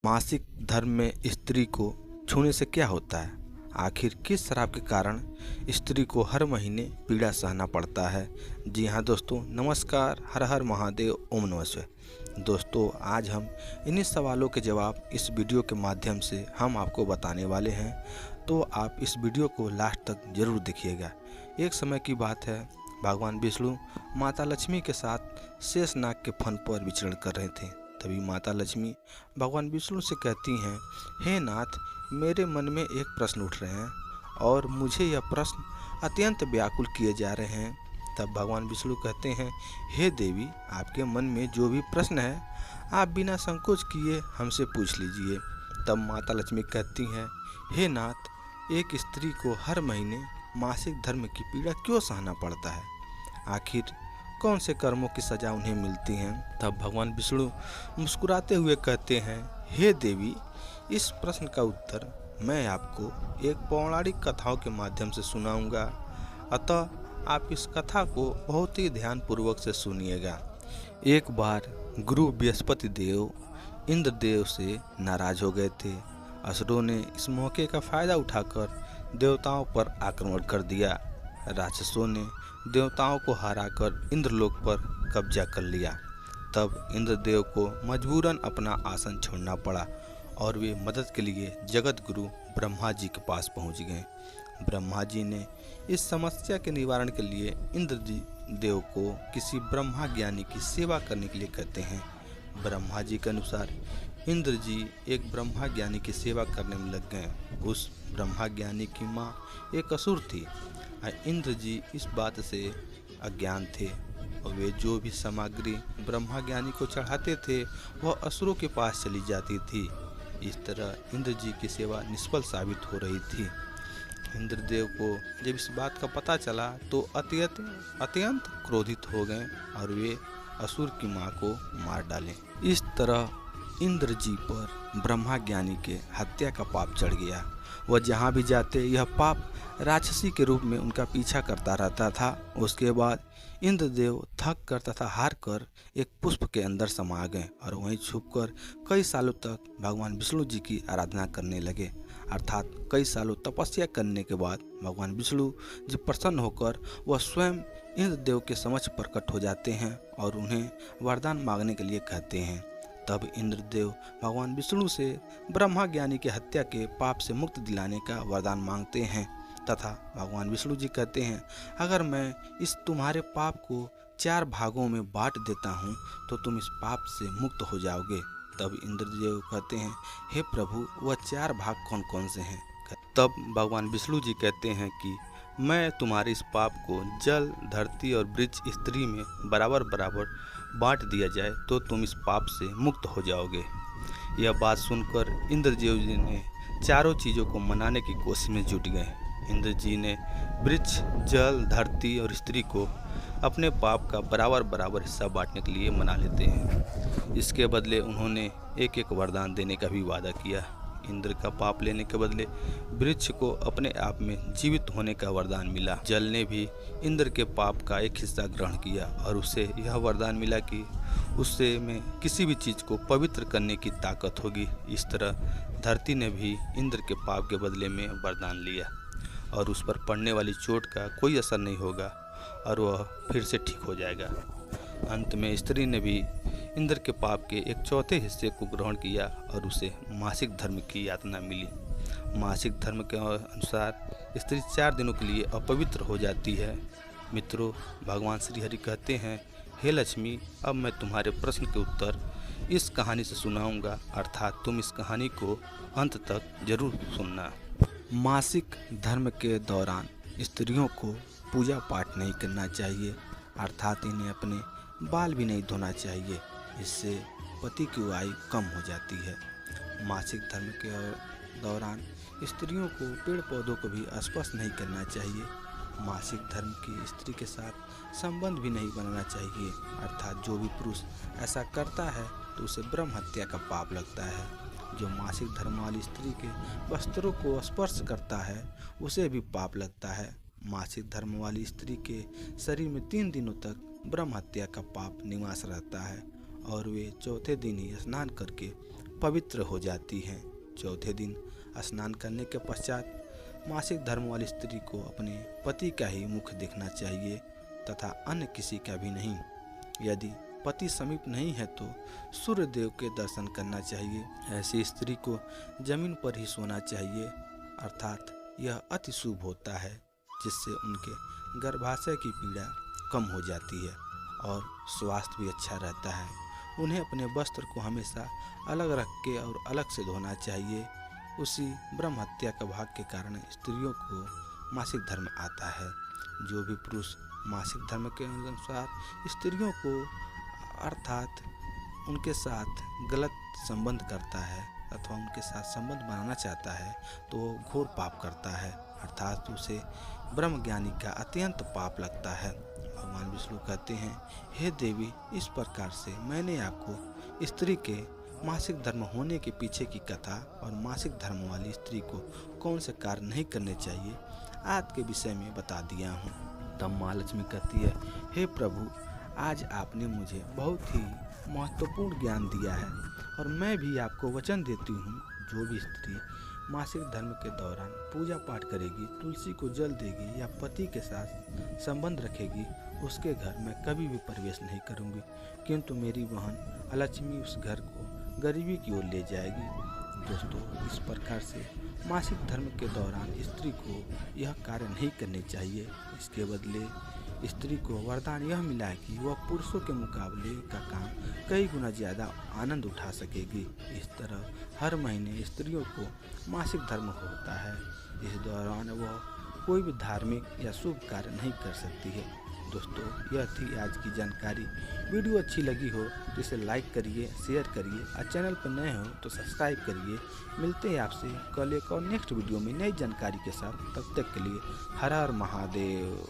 मासिक धर्म में स्त्री को छूने से क्या होता है? आखिर किस श्राप के कारण स्त्री को हर महीने पीड़ा सहना पड़ता है? जी हाँ दोस्तों, नमस्कार, हर हर महादेव, ओम नमः शिवाय। दोस्तों, आज हम इन्हीं सवालों के जवाब इस वीडियो के माध्यम से हम आपको बताने वाले हैं, तो आप इस वीडियो को लास्ट तक जरूर देखिएगा। एक समय की बात है, भगवान विष्णु माता लक्ष्मी के साथ शेषनाग के फन पर विचरण कर रहे थे। तभी माता लक्ष्मी भगवान विष्णु से कहती हैं, हे नाथ, मेरे मन में एक प्रश्न उठ रहे हैं और मुझे यह प्रश्न अत्यंत व्याकुल किए जा रहे हैं। तब भगवान विष्णु कहते हैं, हे देवी, आपके मन में जो भी प्रश्न है आप बिना संकोच किए हमसे पूछ लीजिए। तब माता लक्ष्मी कहती हैं, हे नाथ, एक स्त्री को हर महीने मासिक धर्म की पीड़ा क्यों सहना पड़ता है? आखिर कौन से कर्मों की सजा उन्हें मिलती हैं? तब भगवान विष्णु मुस्कुराते हुए कहते हैं, हे देवी, इस प्रश्न का उत्तर मैं आपको एक पौराणिक कथाओं के माध्यम से सुनाऊंगा, अतः आप इस कथा को बहुत ही ध्यानपूर्वक से सुनिएगा। एक बार गुरु बृहस्पति देव इंद्रदेव से नाराज हो गए थे। असुरों ने इस मौके का फायदा उठाकर देवताओं पर आक्रमण कर दिया। राक्षसों ने देवताओं को हराकर इंद्रलोक पर कब्जा कर लिया। तब इंद्रदेव को मजबूरन अपना आसन छोड़ना पड़ा और वे मदद के लिए जगत गुरु ब्रह्मा जी के पास पहुंच गए। ब्रह्मा जी ने इस समस्या के निवारण के लिए इंद्र देव को किसी ब्रह्मा ज्ञानी की सेवा करने के लिए कहते हैं। ब्रह्मा जी के अनुसार इंद्र जी एक ब्रह्मा ज्ञानी की सेवा करने में लग गए। उस ब्रह्मा ज्ञानी की माँ एक असुर थी। इंद्र जी इस बात से अज्ञान थे और वे जो भी सामग्री ब्रह्मा ज्ञानी को चढ़ाते थे वह असुरों के पास चली जाती थी। इस तरह इंद्र जी की सेवा निष्फल साबित हो रही थी। इंद्रदेव को जब इस बात का पता चला तो अत्यंत क्रोधित हो गए और वे असुर की मां को मार डाले। इस तरह इंद्र जी पर ब्रह्मा ज्ञानी के हत्या का पाप चढ़ गया। वह जहाँ भी जाते यह पाप राक्षसी के रूप में उनका पीछा करता रहता था। उसके बाद इंद्रदेव थक कर तथा हार कर एक पुष्प के अंदर समा गए और वहीं छुपकर कई सालों तक भगवान विष्णु जी की आराधना करने लगे। अर्थात कई सालों तपस्या करने के बाद भगवान विष्णु जी प्रसन्न होकर वह स्वयं इंद्रदेव के समक्ष प्रकट हो जाते हैं और उन्हें वरदान मांगने के लिए कहते हैं। तब इंद्रदेव भगवान विष्णु से ब्रह्मा ज्ञानी की हत्या के पाप से मुक्त दिलाने का वरदान मांगते हैं तथा भगवान विष्णु जी कहते हैं, अगर मैं इस तुम्हारे पाप को 4 भागों में बांट देता हूँ तो तुम इस पाप से मुक्त हो जाओगे। तब इंद्रदेव कहते हैं, हे प्रभु, वह 4 भाग कौन कौन से हैं? तब भगवान विष्णु जी कहते हैं कि मैं तुम्हारे इस पाप को जल, धरती और वृक्ष स्त्री में बराबर बराबर बांट दिया जाए तो तुम इस पाप से मुक्त हो जाओगे। यह बात सुनकर इंद्रदेव जी ने चारों चीज़ों को मनाने की कोशिश में जुट गए। इंद्र जी ने वृक्ष, जल, धरती और स्त्री को अपने पाप का बराबर बराबर हिस्सा बांटने के लिए मना लेते हैं। इसके बदले उन्होंने एक एक वरदान देने का भी वादा किया। इंद्र का पाप लेने के बदले वृक्ष को अपने आप में जीवित होने का वरदान मिला। जल ने भी इंद्र के पाप का एक हिस्सा ग्रहण किया और उसे यह वरदान मिला कि उससे में किसी भी चीज़ को पवित्र करने की ताकत होगी। इस तरह धरती ने भी इंद्र के पाप के बदले में वरदान लिया और उस पर पड़ने वाली चोट का कोई असर नहीं होगा और वह फिर से ठीक हो जाएगा। अंत में स्त्री ने भी इंद्र के पाप के एक चौथे हिस्से को ग्रहण किया और उसे मासिक धर्म की यातना मिली। मासिक धर्म के अनुसार स्त्री 4 दिनों के लिए अपवित्र हो जाती है। मित्रों, भगवान श्री हरि कहते हैं, हे लक्ष्मी, अब मैं तुम्हारे प्रश्न के उत्तर इस कहानी से सुनाऊंगा, अर्थात तुम इस कहानी को अंत तक जरूर सुनना। मासिक धर्म के दौरान स्त्रियों को पूजा पाठ नहीं करना चाहिए, अर्थात इन्हें अपने बाल भी नहीं धोना चाहिए। इससे पति की आयु कम हो जाती है। मासिक धर्म के दौरान स्त्रियों को पेड़ पौधों को भी स्पर्श नहीं करना चाहिए। मासिक धर्म की स्त्री के साथ संबंध भी नहीं बनाना चाहिए, अर्थात जो भी पुरुष ऐसा करता है तो उसे ब्रह्म हत्या का पाप लगता है। जो मासिक धर्म वाली स्त्री के वस्त्रों को स्पर्श करता है उसे भी पाप लगता है। मासिक धर्म वाली स्त्री के शरीर में 3 दिनों तक ब्रह्म हत्या का पाप निवास रहता है और वे चौथे दिन ही स्नान करके पवित्र हो जाती हैं। चौथे दिन स्नान करने के पश्चात मासिक धर्म वाली स्त्री को अपने पति का ही मुख देखना चाहिए तथा अन्य किसी का भी नहीं। यदि पति समीप नहीं है तो सूर्य देव के दर्शन करना चाहिए। ऐसी स्त्री को जमीन पर ही सोना चाहिए, अर्थात यह अति शुभ होता है, जिससे उनके गर्भाशय की पीड़ा कम हो जाती है और स्वास्थ्य भी अच्छा रहता है। उन्हें अपने वस्त्र को हमेशा अलग रख के और अलग से धोना चाहिए। उसी ब्रह्म हत्या का भाग के कारण स्त्रियों को मासिक धर्म आता है। जो भी पुरुष मासिक धर्म के अनुसार स्त्रियों को अर्थात उनके साथ गलत संबंध करता है अथवा उनके साथ संबंध बनाना चाहता है तो वो घोर पाप करता है, अर्थात उसे ब्रह्म ज्ञानी का अत्यंत पाप लगता है। भगवान विष्णु कहते हैं, हे देवी, इस प्रकार से मैंने आपको स्त्री के मासिक धर्म होने के पीछे की कथा और मासिक धर्म वाली स्त्री को कौन से कार्य नहीं करने चाहिए आज के विषय में बता दिया हूँ। तब माँ लक्ष्मी कहती है, हे प्रभु, आज आपने मुझे बहुत ही महत्वपूर्ण ज्ञान दिया है और मैं भी आपको वचन देती हूँ, जो भी स्त्री मासिक धर्म के दौरान पूजा पाठ करेगी, तुलसी को जल देगी या पति के साथ संबंध रखेगी, उसके घर में कभी भी प्रवेश नहीं करूँगी, किंतु मेरी बहन लक्ष्मी उस घर को गरीबी की ओर ले जाएगी। दोस्तों, इस प्रकार से मासिक धर्म के दौरान स्त्री को यह कार्य नहीं करने चाहिए। इसके बदले स्त्री को वरदान यह मिला है कि वह पुरुषों के मुकाबले का काम कई गुना ज़्यादा आनंद उठा सकेगी। इस तरह हर महीने स्त्रियों को मासिक धर्म होता है। इस दौरान वह कोई भी धार्मिक या शुभ कार्य नहीं कर सकती है। दोस्तों, यह थी आज की जानकारी। वीडियो अच्छी लगी हो तो इसे लाइक करिए, शेयर करिए और चैनल पर नए हो तो सब्सक्राइब करिए। मिलते हैं आपसे कल एक और नेक्स्ट वीडियो में नई जानकारी के साथ। तब तक के लिए हर हर महादेव।